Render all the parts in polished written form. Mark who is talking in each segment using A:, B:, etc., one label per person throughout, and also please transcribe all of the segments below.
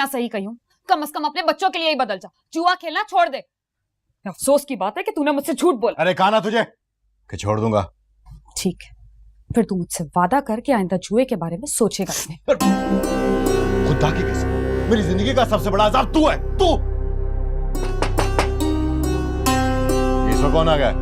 A: ना सही कही हूं, कम से कम अपने बच्चों के लिए ही बदल जा, जुआ खेलना छोड़ दे। अफसोस की बात है कि तूने मुझसे झूठ बोला।
B: अरे कहा ना तुझे कि छोड़ दूंगा।
A: ठीक है, फिर तू मुझसे वादा कर के आइंदा जुए के बारे में सोचेगा नहीं।
B: खुदा की कसम, मेरी जिंदगी का सबसे बड़ा अजाब तू है, तू। इसमें कौन आ गया?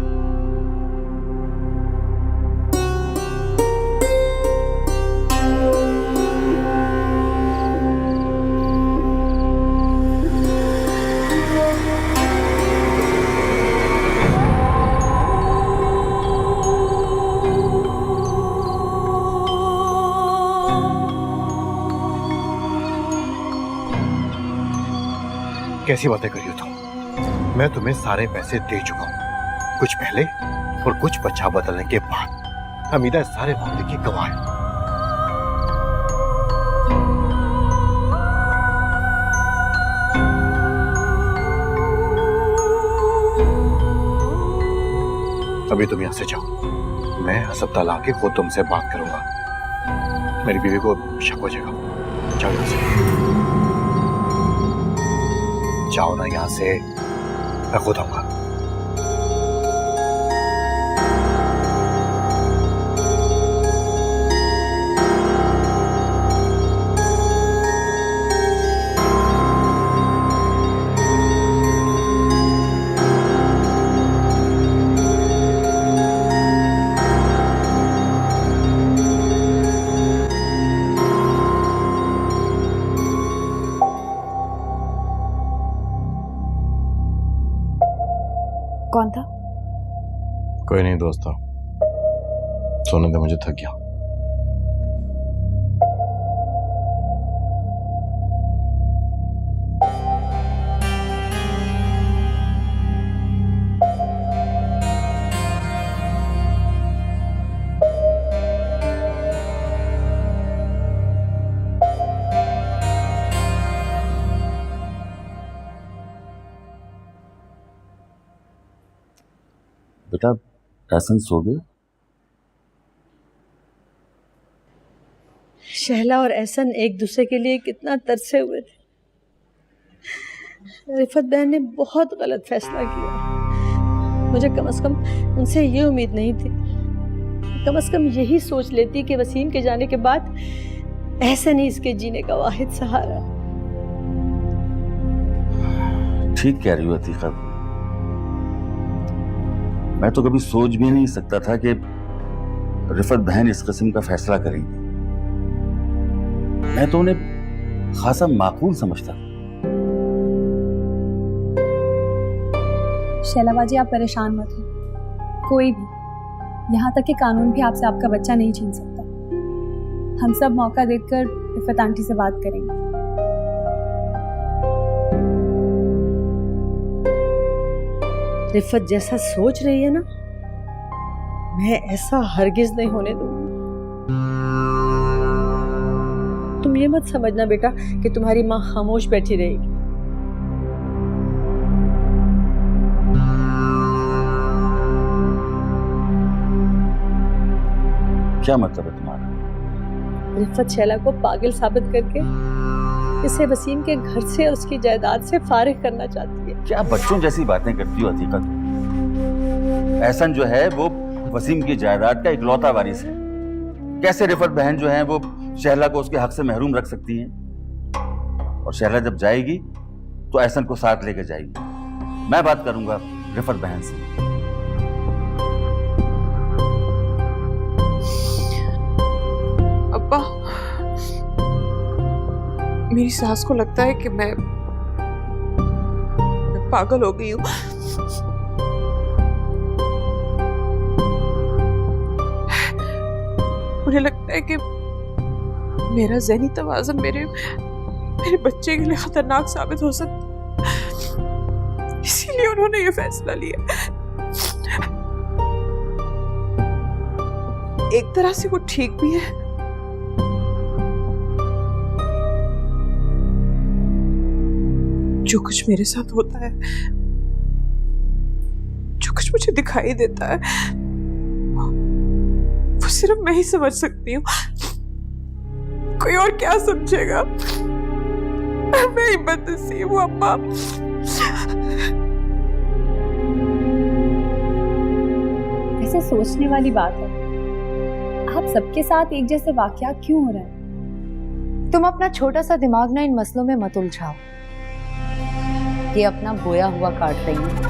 B: कैसी बातें कर रही हो तुम? मैं तुम्हें सारे पैसे दे चुका हूं, कुछ पहले और कुछ बचा बदलने के बाद। हमीदा इस सारे मामले की गवाह है। अभी तुम यहां से जाओ, मैं अस्पताल आके खुद तुमसे बात करूंगा। मेरी बीवी को शक हो जाएगा। जाओ यहां से, जाओ ना यहां से, मैं खुद आऊंगा।
A: कौन था?
B: कोई नहीं दोस्त, सोने दे, मुझे थक गया।
C: बेटा एहसन सो गए?
D: शहला और एहसन एक दूसरे के लिए कितना तरसे हुए थे। रिफत बहन ने बहुत गलत फैसला किया। मुझे कम से कम उनसे ये उम्मीद नहीं थी। कम से कम यही सोच लेती कि वसीम के जाने के बाद एहसन ही इसके जीने का वाहिद सहारा।
C: ठीक कह रही हो अतीका, मैं तो कभी सोच भी नहीं सकता था कि रिफत बहन इस किस्म का फैसला करेंगी। मैं तो उन्हें खासा माकूल समझता।
E: शैला बाजी, आप परेशान मत हो। कोई भी, यहाँ तक कि कानून भी आपसे आपका बच्चा नहीं छीन सकता। हम सब मौका देकर रिफत आंटी से बात करेंगे।
D: रिफत जैसा सोच रही है ना, मैं ऐसा हरगिज नहीं होने दूंगी। तुम ये मत समझना बेटा कि तुम्हारी माँ खामोश बैठी रहेगी।
C: क्या मतलब है तुम्हारा?
D: रिफत शैला को पागल साबित करके इसे वसीम के घर से और उसकी जायदाद से फारिग करना चाहती है।
C: क्या बच्चों जैसी बातें करती हो अतीका? एहसन जो है वो वसीम की जायदाद का इकलौता वारिस है। कैसे रिफत बहन जो है वो शहला को उसके हक से महरूम रख सकती हैं? और शहला जब जाएगी तो एहसन को साथ लेकर जाएगी। मैं बात करूंगा रिफत बहन से।
F: अब्बा, मेरी सास को लगता है कि मैं पागल हो गई हूँ। मुझे लगता है कि मेरा ज़हनी तवाज़ुन मेरे बच्चे के लिए खतरनाक साबित हो सकता है, इसीलिए उन्होंने ये फैसला लिया। एक तरह से वो ठीक भी है। जो कुछ मेरे साथ होता है, जो कुछ मुझे दिखाई देता है, वो सिर्फ मैं ही समझ सकती हूँ। कोई और क्या समझेगा? मैं ही बदनसीब हूँ अम्मा।
E: ऐसे सोचने वाली बात है, आप सबके साथ एक जैसे वाकयात क्यों हो रहे हैं?
G: तुम अपना छोटा सा दिमाग ना इन मसलों में मत उलझाओ। ये अपना बोया हुआ काट रही है।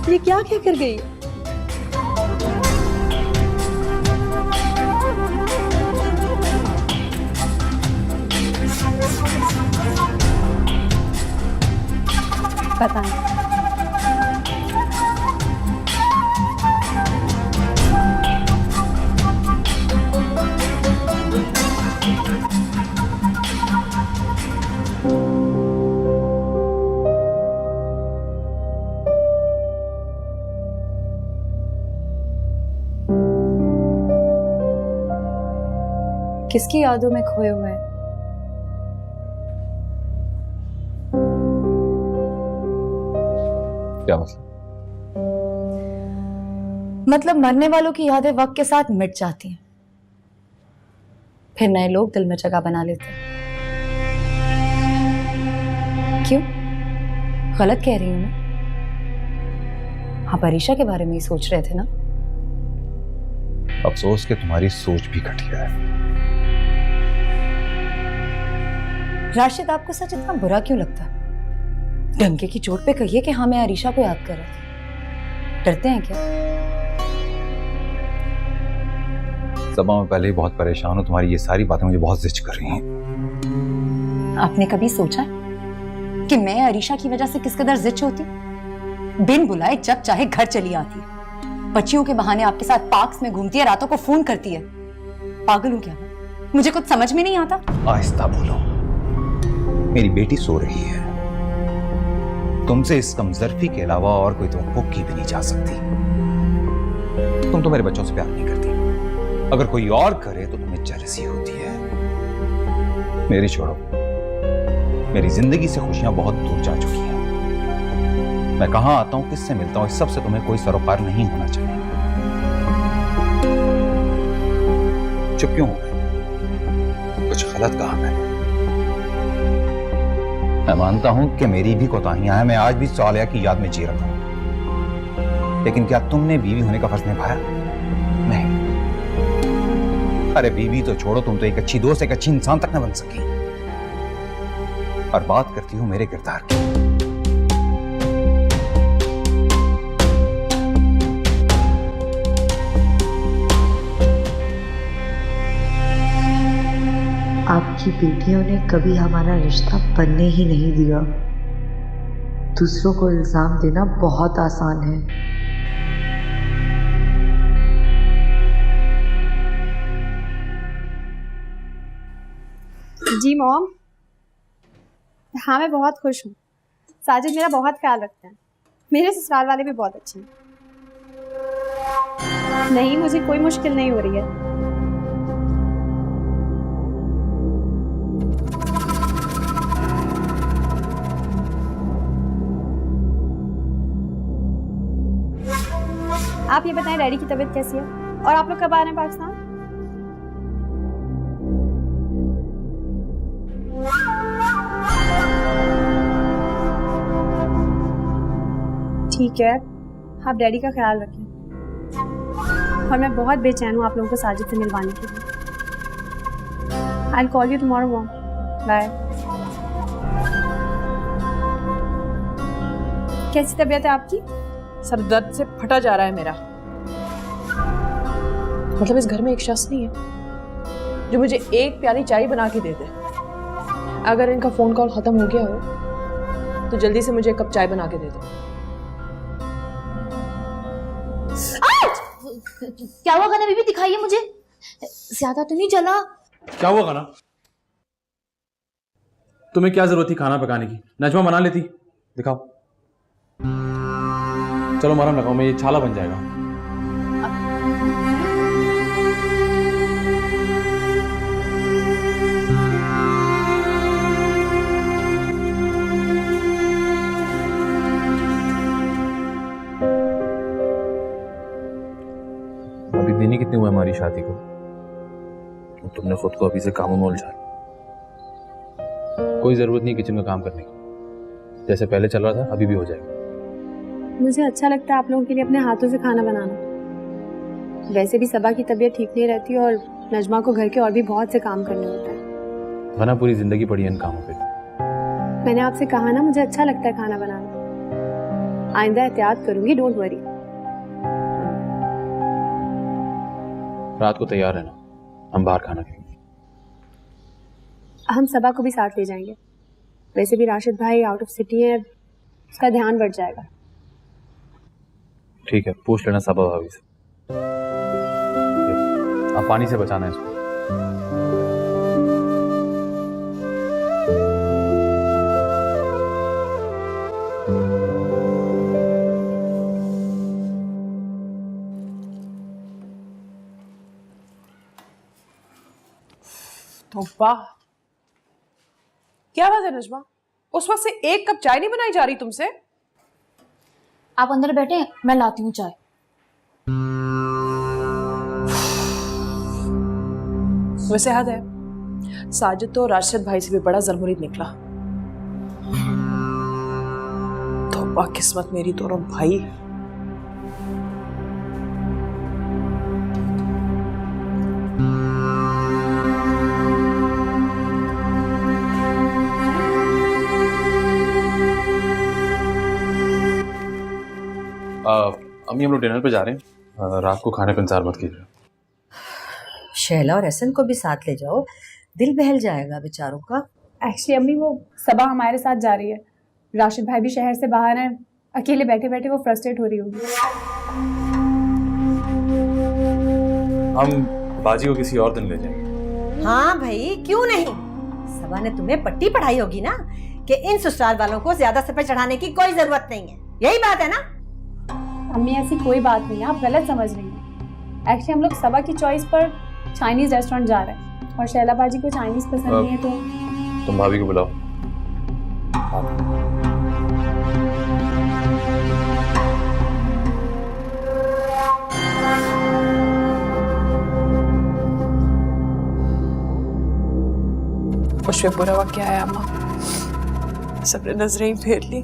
D: ये क्या क्या कर गई?
E: पता नहीं। किसकी यादों में खोए हुए हैं?
C: क्या मतलब?
G: मतलब मरने वालों की यादें वक्त के साथ मिट जाती हैं, फिर नए लोग दिल में जगह बना लेते हैं। क्यों? गलत कह रही हूं मैं? आप अरीशा के बारे में ही सोच रहे थे ना?
H: अफसोस कि तुम्हारी सोच भी घटिया है।
G: राशिद, आपको सच इतना बुरा क्यों लगता? डंके की चोट पे कहिए कि हाँ मैं अरीशा को याद कर रहा था। डरते हैं क्या?
H: सबा, मैं पहले ही बहुत परेशान हूं, तुम्हारी ये सारी बातें मुझे बहुत जिद कर रही हैं।
G: आपने कभी सोचा कि मैं अरीशा की वजह से किस कदर जिद होती? बिन बुलाए जब चाहे घर चली आती है, बच्चियों के बहाने आपके साथ पार्क्स में घूमती है, रातों को फोन करती है। पागल हूं क्या मैं? मुझे कुछ समझ में नहीं आता।
H: आहिस्ता बोलो, मेरी बेटी सो रही है। तुमसे इस कमजरफी के अलावा और कोई तवक्को की भी नहीं जा सकती। तुम तो मेरे बच्चों से प्यार नहीं करती, अगर कोई और करे तो तुम्हें जेलसी होती है। मेरी छोड़ो, मेरी जिंदगी से खुशियां बहुत दूर जा चुकी हैं। मैं कहां आता हूं, किससे मिलता हूं, इस सब से तुम्हें कोई सरोकार नहीं होना चाहिए। चुप क्यों हो? कुछ गलत कहा मैंने? मैं मानता हूं कि मेरी भी कोताहियां हैं, मैं आज भी सालिया की याद में जी रहा हूं, लेकिन क्या तुमने बीवी होने का फर्ज निभाया? नहीं। अरे बीवी तो छोड़ो, तुम तो एक अच्छी दोस्त, एक अच्छी इंसान तक न बन सकी। और बात करती हूं मेरे किरदार की।
I: आपकी बेटियों ने कभी हमारा रिश्ता बनने ही नहीं दिया। दूसरों को इल्जाम देना बहुत आसान है।
E: जी मॉम, हाँ मैं बहुत खुश हूँ। साजिद मेरा बहुत ख्याल रखते हैं। मेरे ससुराल वाले भी बहुत अच्छे हैं। नहीं, मुझे कोई मुश्किल नहीं हो रही है। आप ये बताएं डैडी की तबीयत कैसी है और आप लोग कब आ रहे हैं पाकिस्तान? ठीक है, आप डैडी का ख्याल रखें। और मैं बहुत बेचैन हूँ आप लोगों को साजिद से मिलवाने के लिए। I'll call you tomorrow, mom. Bye. कैसी तबीयत है आपकी?
F: सर दर्द से फटा जा रहा है मेरा। मतलब इस घर में एक शख्स नहीं है जो मुझे एक प्याली चाय बना के दे दे। अगर इनका फोन कॉल खत्म हो गया हो तो जल्दी से मुझे एक कप चाय बना के दे दो।
J: क्या हुआ गाना? बीबी दिखाइए मुझे, ज्यादा तो नहीं जला?
K: क्या हुआ गाना? तुम्हें क्या जरूरत थी खाना पकाने की? नजमा बना लेती। दिखाओ। चलो मरहम लगाओ, मैं ये छाला बन जाएगा। दिन ही कितने हुए हमारी शादी को, और तुमने खुद को अभी से कामों में उलझा। कोई जरूरत नहीं किचन में काम करने की, जैसे पहले चल रहा था अभी भी हो जाएगा।
E: मुझे अच्छा लगता है आप लोगों के लिए अपने हाथों से खाना बनाना। वैसे भी सबा की तबीयत ठीक नहीं रहती और नजमा को घर के और भी बहुत से काम करने होते हैं।
K: वरना पूरी जिंदगी पड़ी है इन कामों पे।
E: मैंने आपसे कहा ना, मुझे अच्छा लगता है खाना बनाना। आइंदा एहतियात करूंगी, डोंट वरी।
K: रात को तैयार रहना, हम बाहर खाना खाएंगे।
E: हम सबा को भी साथ ले जाएंगे। वैसे भी राशिद भाई आउट ऑफ सिटी है, उसका ध्यान बढ़ जाएगा।
K: ठीक है, पूछ लेना सबा भाभी से। आप पानी से बचाना है इसको।
F: तो वाह, क्या बात है नजमा, उस वक्त से एक कप चाय नहीं बनाई जा रही तुमसे?
J: आप अंदर बैठे, मैं लाती हूँ चाय।
F: वैसे हद है, साजिद तो राशिद भाई से भी बड़ा ज़रमुरीद निकला। तौबा किस्मत मेरी, दोनों भाई।
K: अम्मी हम लोग डिनर पे जा रहे हैं, रात को खाने पे इंतजार मत कीजिए।
D: शैला और एहसन को भी साथ ले जाओ, दिल बहल जाएगा बेचारों का।
E: एक्चुअली अम्मी वो सबा हमारे साथ जा रही है। राशिद भाई भी शहर से बाहर हैं, अकेले बैठे बैठे वो फ्रस्ट्रेट हो रही होगी।
K: हम बाजी को किसी और दिन ले जाएंगे।
D: हाँ भाई, क्यों नहीं। सबा ने तुम्हें पट्टी पढ़ाई होगी ना कि इन ससुराल वालों को ज्यादा सर पे चढ़ाने की कोई जरूरत नहीं है। यही बात है ना?
E: अम्मी ऐसी कोई बात नहीं है, आप गलत समझ रही हैं। एक्चुअली हम लोग सबा की चॉइस पर चाइनीज रेस्टोरेंट जा रहे हैं और शैला बाजी को चाइनीज पसंद नहीं है, तो
K: तुम भाभी को बुलाओ।
F: उस पे बुरा वक्त क्या है अम्मा, सबने नजरें ही फेर ली।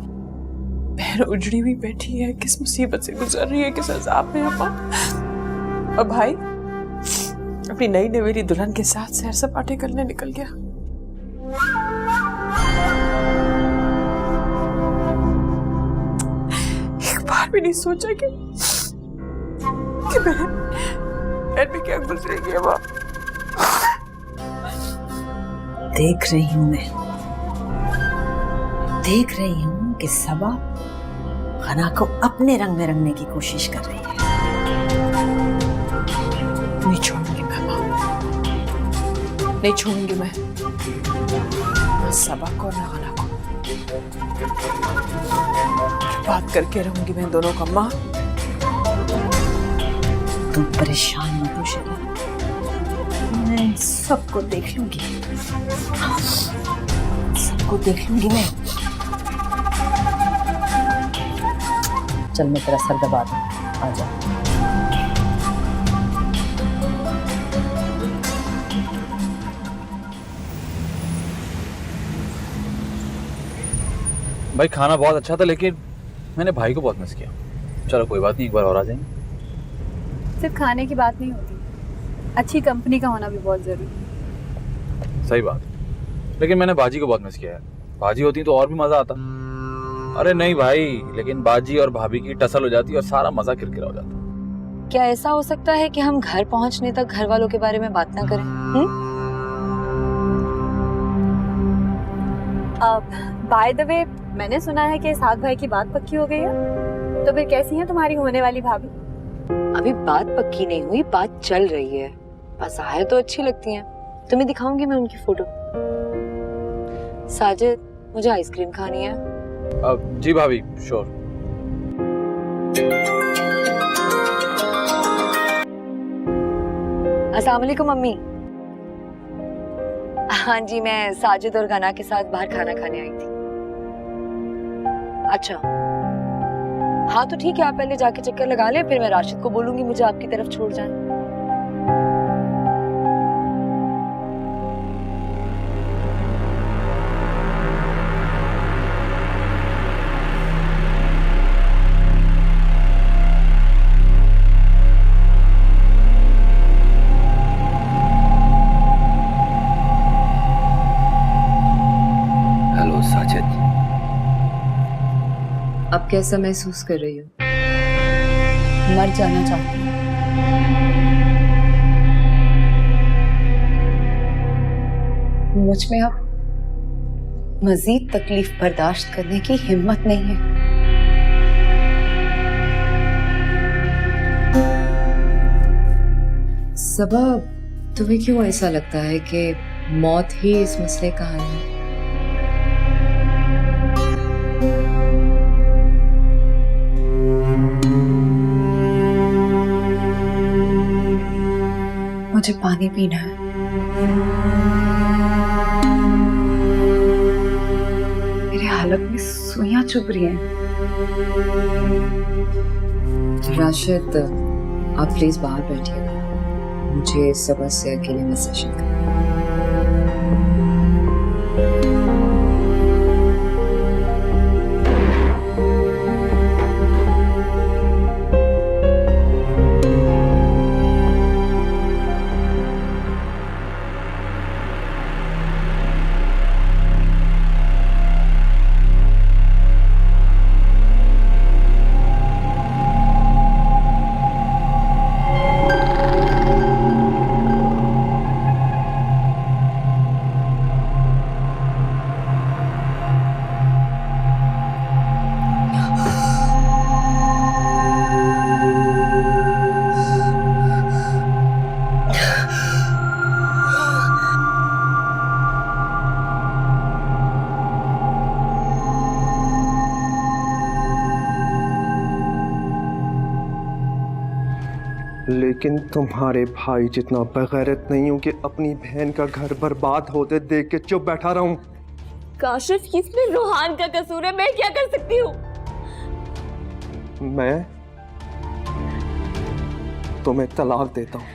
F: बहन उजड़ी हुई बैठी है, किस मुसीबत से गुजर रही है, किस अजाब में अम्मा। और भाई अपनी नई नवेली दुल्हन के साथ सैर सपाटे करने निकल गया। एक बार भी नहीं सोचा कि बहन में क्या गुजरेगी अम्मा।
D: देख रही हूं मैं, देख रही हूं कि सबा खना को अपने रंग में रंगने की कोशिश कर रही है।
F: नहीं छोड़ूंगी मैं माँ, नहीं छोड़ूंगी मैं ना सबा को ना खना को। बात करके रहूंगी मैं दोनों का माँ।
D: तुम परेशान मत हो शैला, मैं सबको देख लूंगी, सबको देख लूंगी मैं। चल मैं तेरा सर दबा दूं, आ जा।
K: भाई खाना बहुत अच्छा था, लेकिन मैंने भाई को बहुत मिस किया। चलो कोई बात नहीं, एक बार और आ जाएंगे।
E: सिर्फ खाने की बात नहीं होती, अच्छी कंपनी का होना भी बहुत जरूरी है।
K: सही बात, लेकिन मैंने बाजी को बहुत मिस किया है। बाजी होती तो और भी मजा आता। अरे नहीं भाई, लेकिन बाजी और भाभी की टसल हो जाती और सारा मजा किरकिरा हो जाता।
G: क्या ऐसा हो सकता है कि हम घर पहुंचने तक घर वालों के बारे में बात ना करें?
E: बाय द वे, मैंने सुना है कि इसहाक भाई की बात पक्की हो गई है, तो फिर कैसी है तुम्हारी होने वाली भाभी?
G: अभी बात पक्की नहीं हुई, बात चल रही है। बस आए तो अच्छी लगती हैं। तुम्हें दिखाऊंगी मैं उनकी फोटो। साजिद, मुझे आइसक्रीम खानी है।
K: जी भाभी, श्योर।
G: अस्सलाम वालेकुम मम्मी। हाँ जी, मैं साजिद और गना के साथ बाहर खाना खाने आई थी। अच्छा हाँ, तो ठीक है, आप पहले जाके चक्कर लगा ले, फिर मैं राशिद को बोलूंगी मुझे आपकी तरफ छोड़ जाए। कैसा महसूस कर रही हो? मर जाना चाहती हूँ। मुझ में अब मजीद तकलीफ बर्दाश्त करने की हिम्मत नहीं है। सबब, तुम्हें क्यों ऐसा लगता है कि मौत ही इस मसले का हल है? मुझे पानी पीना है। मेरे हालत में सुइयां चुभ रही हैं। राशिद, आप प्लीज बाहर बैठिएगा, मुझे सबा से अकेले में सेशन करना।
L: लेकिन तुम्हारे भाई जितना बेगैरत नहीं हूं कि अपनी बहन का घर बर्बाद होते देख के चुप बैठा रहूं।
J: काशिफ, इसमें रूहान का कसूर है, मैं क्या कर सकती हूँ?
L: मैं तुम्हें तलाक देता हूँ।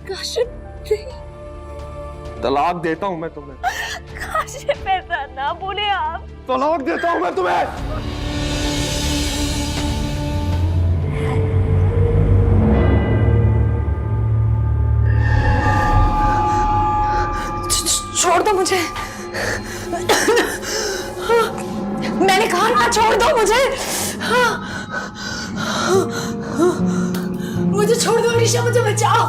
J: काशिफ नहीं।
L: तलाक देता हूँ मैं तुम्हें।
J: काशिफ, ऐसा ना बोले आप।
L: तलाक देता हूँ मैं तुम्हें।
G: छोड़ दो मुझे। मैंने कहा ना, छोड़ दो मुझे। मुझे छोड़ दो अरीशा, मुझे बचाओ।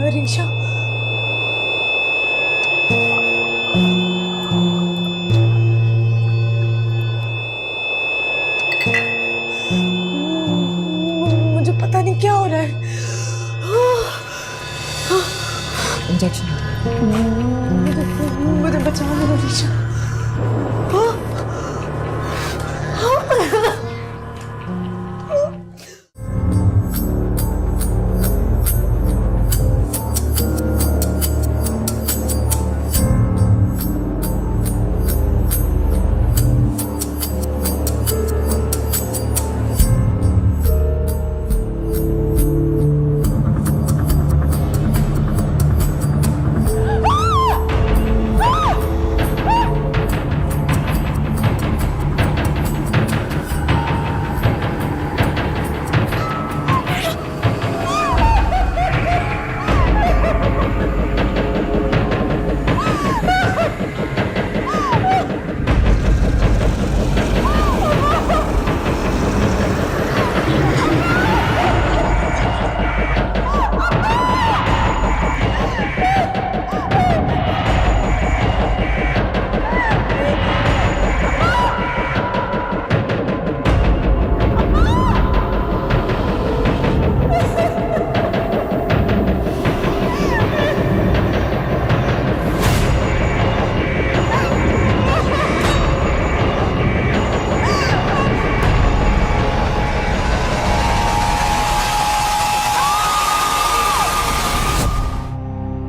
F: अरीशा, मुझे पता नहीं क्या हो रहा है।
G: इंजेक्शन
F: मुझे बचा लो अरीशा।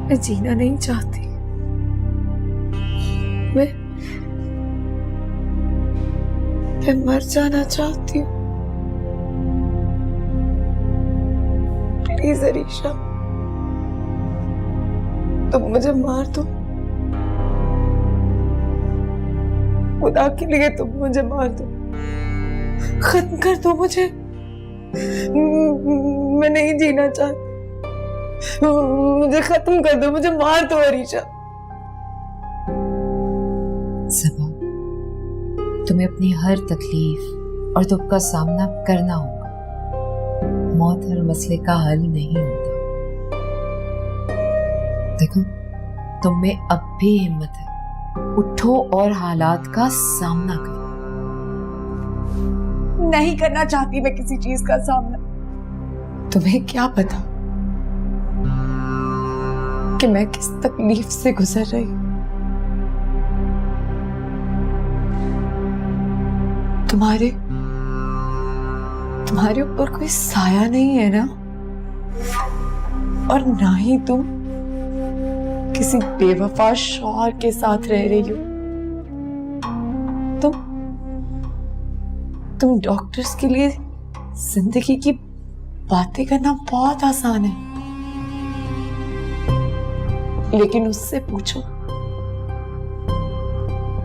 F: मैं जीना नहीं चाहती। मैं मर जाना चाहती हूँ। प्लीज अरीशा, तुम मुझे मार दो। खुदा के लिए तुम मुझे मार दो, खत्म कर दो मुझे। मैं नहीं जीना चाहती। मुझे खत्म कर दो, मुझे मार दो अरीशा।
M: सबा, तुम्हें अपनी हर तकलीफ और दुख का सामना करना होगा। मौत हर मसले का हल नहीं होता। देखो, तुम में अब भी हिम्मत है, उठो और हालात का सामना करो।
F: नहीं करना चाहती मैं किसी चीज का सामना। तुम्हें क्या पता कि मैं किस तकलीफ से गुजर रही हूं। तुम्हारे ऊपर कोई साया नहीं है ना, और ना ही तुम किसी बेवफा शौहर के साथ रह रही हो। तुम डॉक्टर्स के लिए जिंदगी की बातें करना बहुत आसान है, लेकिन उससे पूछो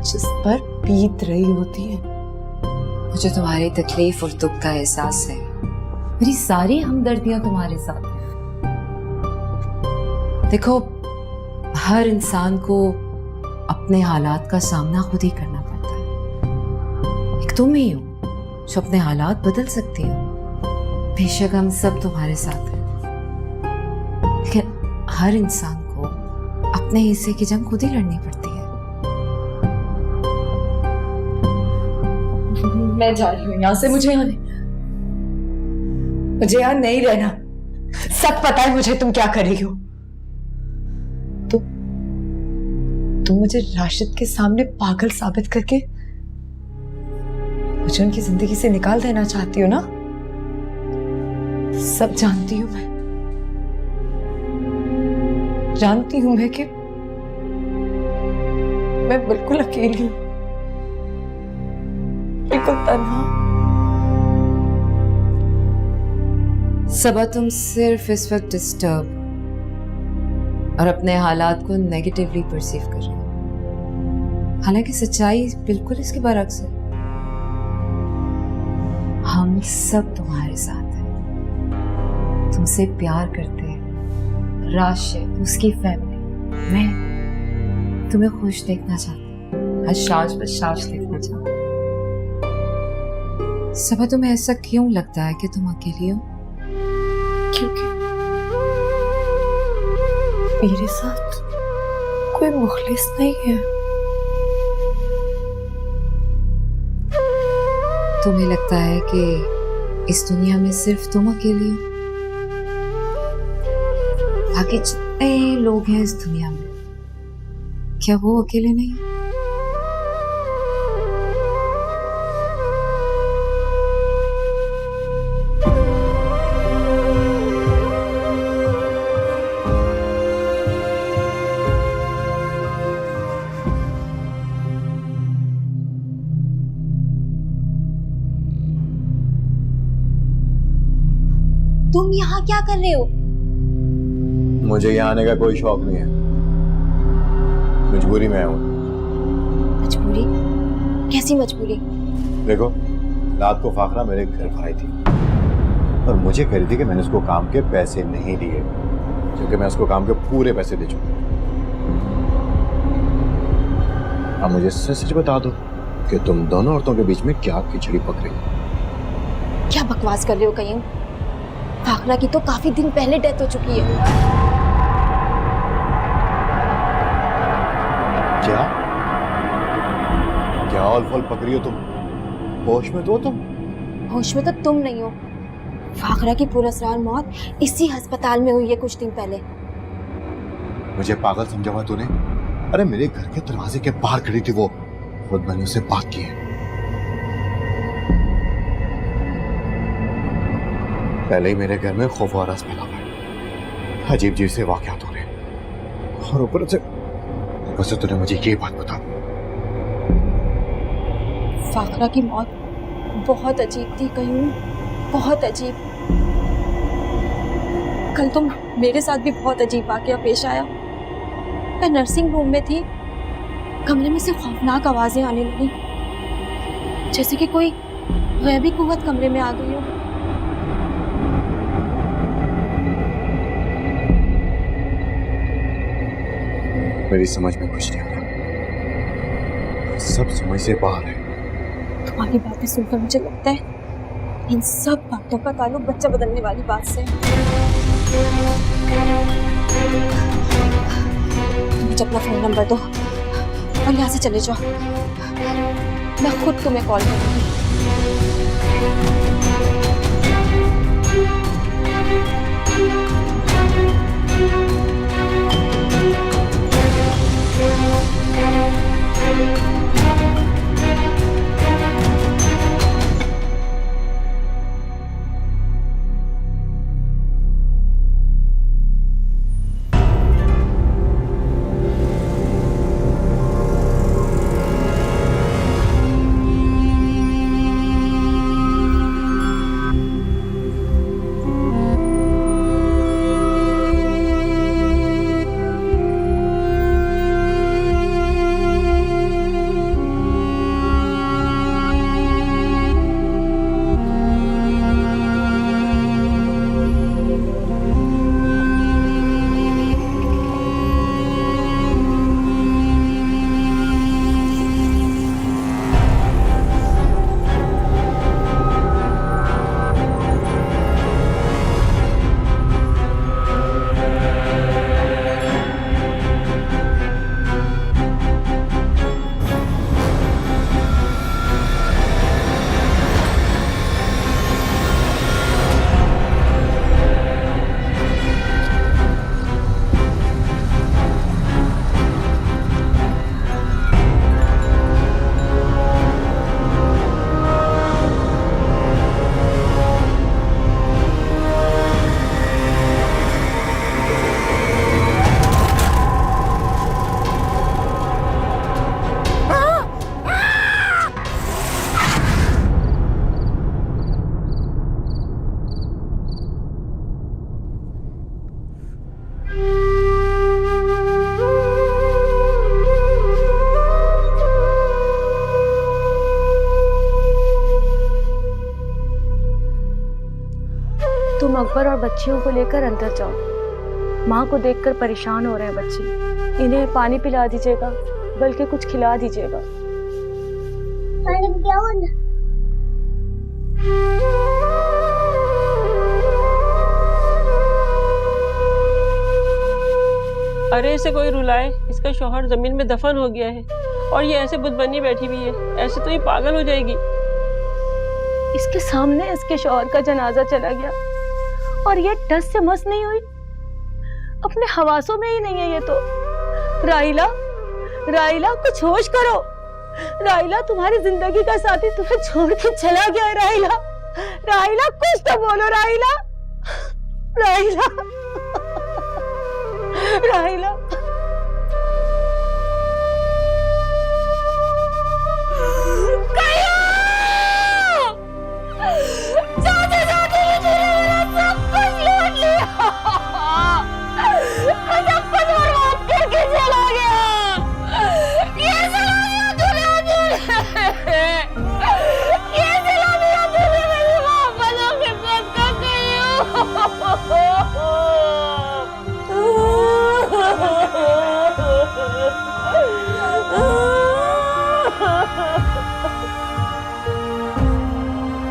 F: जिस पर बीत रही होती है।
M: मुझे तुम्हारी तकलीफ और दुख का एहसास है। मेरी सारी हमदर्दियां तुम्हारे साथ हैं। देखो, हर इंसान को अपने हालात का सामना खुद ही करना पड़ता है। एक तुम ही हो जो अपने हालात बदल सकती हो। बेशक हम सब तुम्हारे साथ हैं, लेकिन हर इंसान को अपने हिस्से की जंग खुद ही लड़नी पड़ती है।
F: मैं जा रही हूँ यहाँ से, मुझे यहाँ नहीं रहना। सब पता है मुझे तुम क्या कर रही हो। तुम मुझे राशिद के सामने पागल साबित करके मुझे उनकी जिंदगी से निकाल देना चाहती हो ना। सब जानती हूं मैं, जानती हूं मैं कि मैं बिल्कुल अकेली हूं, बिल्कुल तन्हा।
M: सबा, तुम सिर्फ इस वक्त डिस्टर्ब और अपने हालात को नेगेटिवली परसीव कर रहे हो, हालांकि सच्चाई बिल्कुल इसके बरक्स है। हम सब तुम्हारे साथ हैं, तुमसे प्यार करते हैं। राशिद, उसकी फैमिली, मैं तुम्हें खुश देखना चाहती हूँ, हशाश बशाश देखना चाहती हूँ। सबा, तुम्हें ऐसा क्यों लगता है कि तुम अकेली हो?
F: क्योंकि मेरे साथ कोई मुखलिस नहीं है।
M: तुम्हें लगता है कि इस दुनिया में सिर्फ तुम अकेली हो? बाकी जितने लोग हैं इस दुनिया में, क्या वो अकेले नहीं हैं?
J: तुम यहाँ क्या कर रहे हो?
B: मुझे यहाँ आने का कोई शौक नहीं है, मजबूरी में आया हूँ।
J: मजबूरी? कैसी मजबूरी?
B: देखो, रात को फाखरा मेरे घर आई थी और मुझे कह रही थी कि मैंने उसको काम के पैसे नहीं दिए, क्योंकि मैं उसको काम के पूरे पैसे दे चुका। अब मुझे सच बता दो कि तुम दोनों औरतों के बीच में क्या खिचड़ी पक रही है?
J: क्या बकवास कर रहे हो कहीं? फाखरा की तो काफी दिन पहले डेथ हो चुकी है।
B: क्या क्या ऑल फॉल पक रही हो तुम? होश में तो तुम?
J: होश में तो तुम नहीं हो। फाखरा की पुरअसरार मौत इसी अस्पताल में हुई है कुछ दिन पहले।
B: मुझे पागल समझा हुआ तूने? अरे मेरे घर के दरवाजे के बाहर खड़ी थी वो, खुद मैंने उससे बात की है। पहले ही मेरे घर में खौफ और रस फैला हुआ है, अजीब अजीब से वाकयात हो रहे हैं, और ऊपर से तूने मुझे ये बात बता।
J: फाखरा की मौत बहुत अजीब थी कहीं, बहुत अजीब। कल तो मेरे साथ भी बहुत अजीब वाकया पेश आया। मैं नर्सिंग रूम में थी, कमरे में से खौफनाक आवाजें आने लगी, जैसे कि कोई गैबी कुव्वत कमरे में आ गई हो।
B: मेरी समझ में कुछ नहीं आता, सब समझ से बाहर है।
J: तुम्हारी बातें सुनकर मुझे लगता है इन सब बातों का ताल्लुक बच्चा बदलने वाली बात से है। मुझे अपना फोन नंबर दो और यहाँ से चले जाओ, मैं खुद तुम्हें कॉल करूंगी।
D: तुम अकबर और बच्चियों को लेकर अंदर जाओ। माँ को देखकर परेशान हो रहे हैं बच्चे, इन्हें पानी पिला दीजिएगा, बल्कि कुछ खिला दीजिएगा।
N: अरे इसे कोई रुलाए, इसका शौहर जमीन में दफन हो गया है और ये ऐसे बुत बनी बैठी हुई है, ऐसे तो ये पागल हो जाएगी।
D: इसके सामने इसके शौहर का जनाजा चला गया और ये टस से मस नहीं हुई, अपने हवासों में ही नहीं है ये तो। राहिला, राहिला कुछ होश करो। राहिला तुम्हारी जिंदगी का साथी तुम्हें छोड़ के चला गया है। राहिला, राहिला कुछ तो बोलो। राहिला, राहिला, राहिला।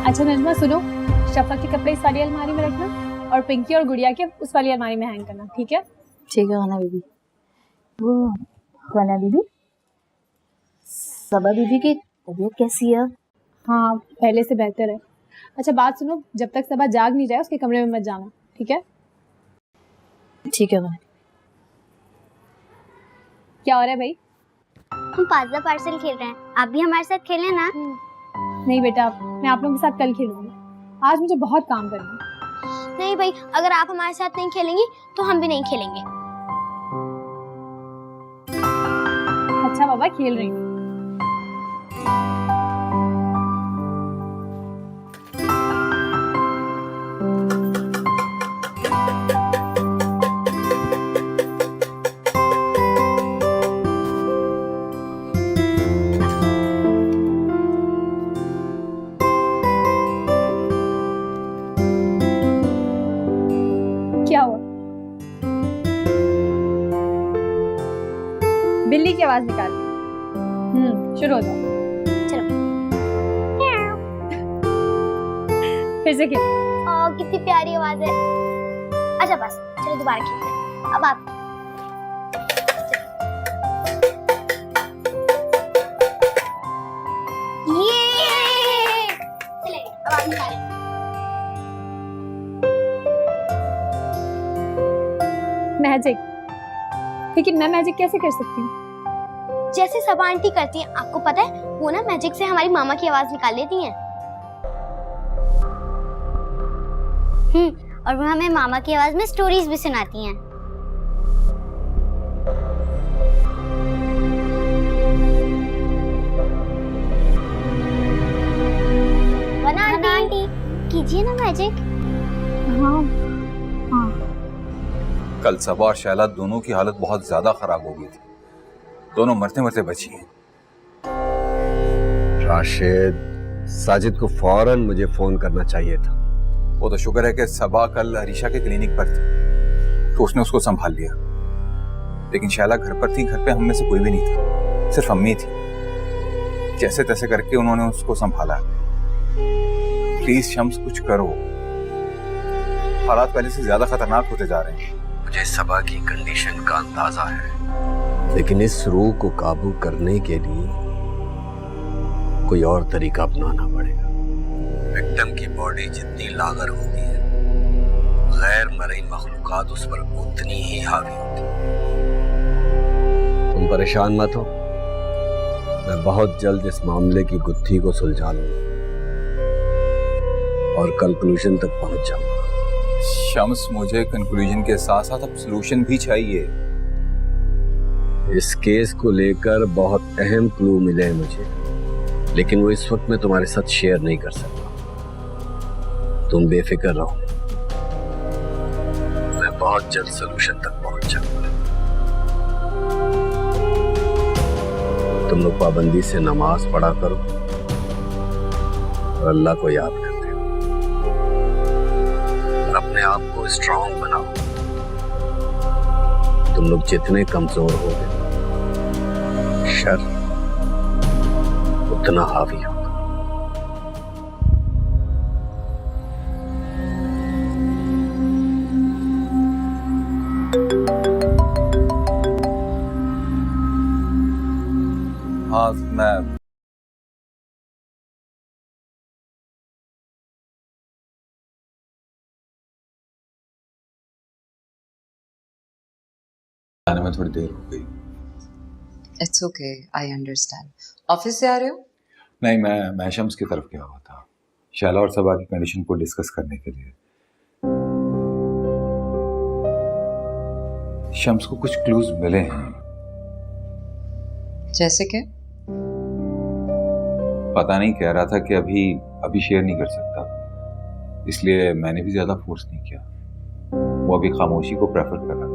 E: अच्छा नजमा सुनो, शफा के कपड़े इस वाली अलमारी में रखना और पिंकी और गुड़िया के उस वाली अलमारी में हैंग करना, ठीक है?
J: ठीक है खाना बीबी। वो खाना बीबी, सबा बीबी की तबीयत कैसी है?
E: हाँ पहले से बेहतर है। अच्छा बात सुनो, जब तक सबा जाग नहीं जाए उसके कमरे में मत जाना, ठीक है?
J: ठीक है भाई।
E: क्या हो रहा है भाई?
O: हम पाजा पार्सल खेल रहे हैं, आप भी हमारे साथ खेलें ना?
E: नहीं बेटा, मैं आप लोगों के साथ कल खेलूंगी, आज मुझे बहुत काम करना है।
O: नहीं भाई, अगर आप हमारे साथ नहीं खेलेंगी तो हम भी नहीं खेलेंगे।
E: अच्छा बाबा खेल रही हूँ। क्या हुआ? आवाज निकालनी। शुरू हो जाओ। फिर से खेल।
O: कितनी प्यारी आवाज है। अच्छा बस चलो दोबारा खेलते हैं। अब आप ये चले अब आप निकालें।
E: मैजिक? लेकिन मैं मैजिक कैसे कर सकती हूँ?
O: जैसे सबा आंटी करती हैं, आपको पता है वो ना मैजिक से हमारी मामा की आवाज निकाल लेती हैं। और वो हमें मामा की आवाज में स्टोरीज भी सुनाती हैं। वना आंटी कीजिए ना मैजिक।
E: हाँ हाँ।
H: कल सबा और शैला दोनों की हालत बहुत ज्यादा खराब हो गई थी। दोनों मरते मरते बची हैं।
P: राशिद, साजिद को फौरन मुझे फोन करना चाहिए था।
H: वो तो शुक्र है कि सबा कल अरीशा के क्लिनिक पर थी, तो उसने उसको संभाल लिया। लेकिन शैला घर पर थी, घर पे हम में से कोई भी नहीं था, सिर्फ अम्मी थी। जैसे तैसे करके उन्होंने उसको संभाला। प्लीज शम्स कुछ करो, हालात पहले से ज्यादा खतरनाक होते जा रहे हैं।
P: मुझे सबा की कंडीशन का अंदाजा है, लेकिन इस रूह को काबू करने के लिए कोई और तरीका अपनाना पड़ेगा। विक्टिम की बॉडी जितनी लागर होती है, गैर मरीन मखलूकात उस पर उतनी ही हावी होती है। तुम परेशान मत हो, मैं बहुत जल्द इस मामले की गुत्थी को सुलझा लूंगा और कंक्लूजन तक पहुंच जाऊंगा।
H: शम्स, मुझे कंक्लूजन के साथ साथ अब सॉल्यूशन भी चाहिए।
P: इस केस को लेकर बहुत अहम क्लू मिले हैं मुझे, लेकिन वो इस वक्त मैं तुम्हारे साथ शेयर नहीं कर सकता। तुम बेफिक्र रहो, मैं बहुत जल्द सॉल्यूशन तक पहुंच जाऊंगा। तुम लोग पाबंदी से नमाज पढ़ा करो और अल्लाह को याद करते हो और अपने आप को स्ट्रांग बनाओ। तुम लोग जितने कमजोर होगे, शर उतना हावी हो।
H: हाँ, मैं आने में थोड़ी देर हो गई।
M: It's okay, I understand. Office से आ रहे हो?
H: नहीं, मैं शम्स की तरफ गया हुआ था, शैला और सबा की कंडीशन को डिस्कस करने के लिए। शम्स को कुछ क्लूज मिले हैं।
M: जैसे कि?
H: पता नहीं, कह रहा था कि अभी शेयर नहीं कर सकता, इसलिए मैंने भी ज्यादा फोर्स नहीं किया। वो अभी खामोशी को प्रेफर कर रहा,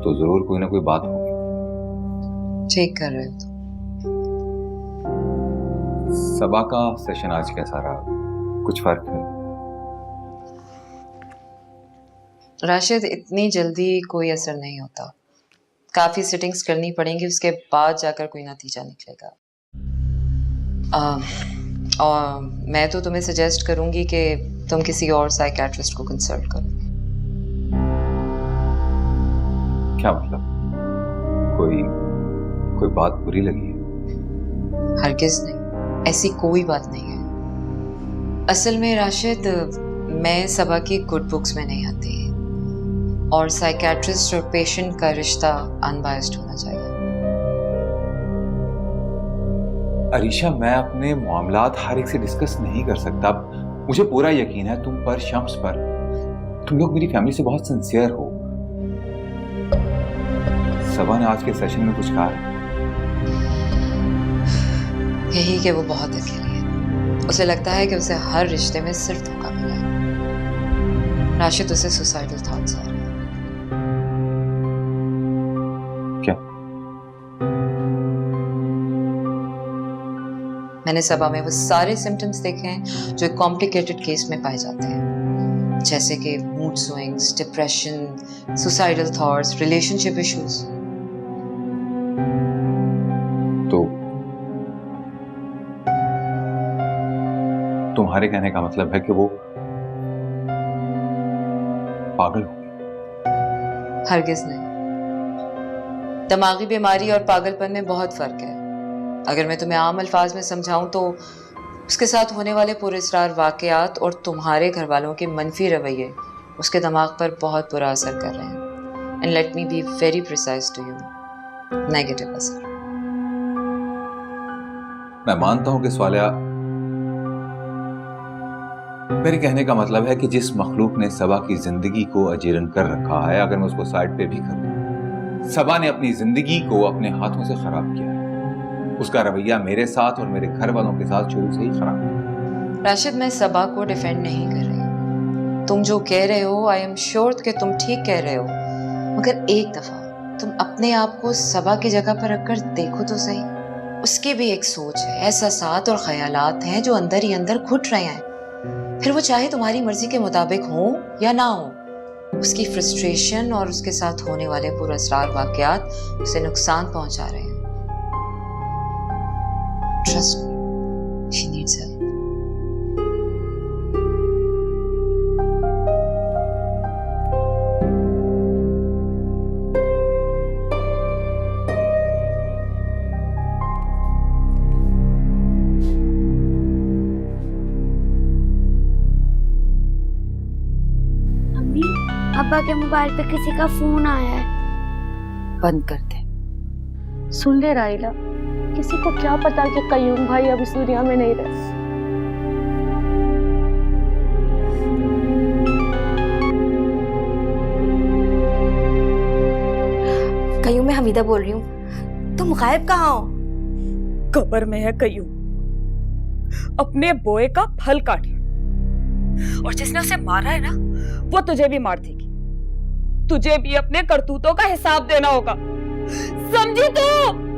H: तो जरूर कोई ना कोई बात होगी।
M: ठीक कर रहे हो तो।
H: सबा का सेशन आज कैसा रहा? कुछ फर्क है?
M: राशिद, इतनी जल्दी कोई असर नहीं होता, काफी सिटिंग्स करनी पड़ेंगी, उसके बाद जाकर कोई नतीजा निकलेगा। और मैं तो तुम्हें सजेस्ट करूंगी कि तुम किसी और साइकियाट्रिस्ट को कंसल्ट करो।
H: क्या मतलब? कोई बात बुरी लगी है?
M: हरगिज नहीं, ऐसी कोई बात नहीं है। असल में राशिद, मैं सबा की गुड बुक्स में नहीं आती, और साइकियाट्रिस्ट और पेशेंट का रिश्ता अनबायस्ड होना चाहिए।
H: अरीशा, मैं अपने मामलात हर एक से डिस्कस नहीं कर सकता। मुझे पूरा यकीन है तुम पर, शम्स पर। तुम लोग मेरी फैमिली से बहुत सिंसियर हो। सबा ने आज के सेशन में कुछ कहा है?
M: यही कि वो बहुत अकेली है। उसे लगता है कि उसे हर रिश्ते में सिर्फ धोखा मिला है। राशिद, उसे सुसाइडल थॉट्स आ रहे हैं।
H: क्या?
M: मैंने सबा में वो सारे सिम्टम्स देखे हैं जो एक कॉम्प्लिकेटेड केस में पाए जाते हैं, जैसे कि mood swings, depression, suicidal thoughts, relationship issues.
H: तुम्हारे कहने का मतलब है कि वो पागल हो?
M: हरगिज नहीं। दिमागी बीमारी और पागलपन में बहुत फर्क है। अगर मैं तुम्हें आम अल्फाज में समझाऊं तो उसके साथ होने वाले पुरस्रार वाकयात और तुम्हारे घर वालों के मनफी रवैये उसके दिमाग पर बहुत बुरा असर कर रहे हैं। And let me be very precise to you, negative असर।
H: मैं मानता हूं कि स्वालिया, मेरे कहने का मतलब है कि जिस मखलूक ने सबा की जिंदगी को अजीरन कर रखा है, अगर मैं उसको साइड पे भी कर दूं, सबा ने अपनी जिंदगी को अपने हाथों से खराब किया है। उसका रवैया मेरे साथ और मेरे घर वालों के साथ शुरू से ही खराब है।
M: राशिद, मैं सबा को डिफेंड नहीं कर रही। तुम जो कह रहे हो, आई एम श्योर कि तुम ठीक कह रहे हो, मगर एक दफा तुम अपने आप को सबा की जगह पर रखकर देखो तो सही। उसकी भी एक सोच है, एहसासात और ख्यालात हैं जो अंदर ही अंदर घुट रहे हैं। फिर वो चाहे तुम्हारी मर्जी के मुताबिक हो या ना हो, उसकी फ्रस्ट्रेशन और उसके साथ होने वाले पुरअसरार वाकयात उसे नुकसान पहुंचा रहे हैं। Trust me, she needs help.
O: अम्मी, अब्बा के मोबाइल पे किसी का फोन आया है।
M: बंद कर दे।
D: सुन ले राइला, किसी को क्या पता कि कयूम भाई अब इस दुनिया में नहीं रहे।
J: कयूम, मैं हमीदा बोल रही हूँ। तुम गायब कहाँ हो?
A: कब्र में है कयूम, अपने बोए का फल काट रहा। और जिसने उसे मारा है ना, वो तुझे भी मार देगी। तुझे भी अपने करतूतों का हिसाब देना होगा, समझी तू?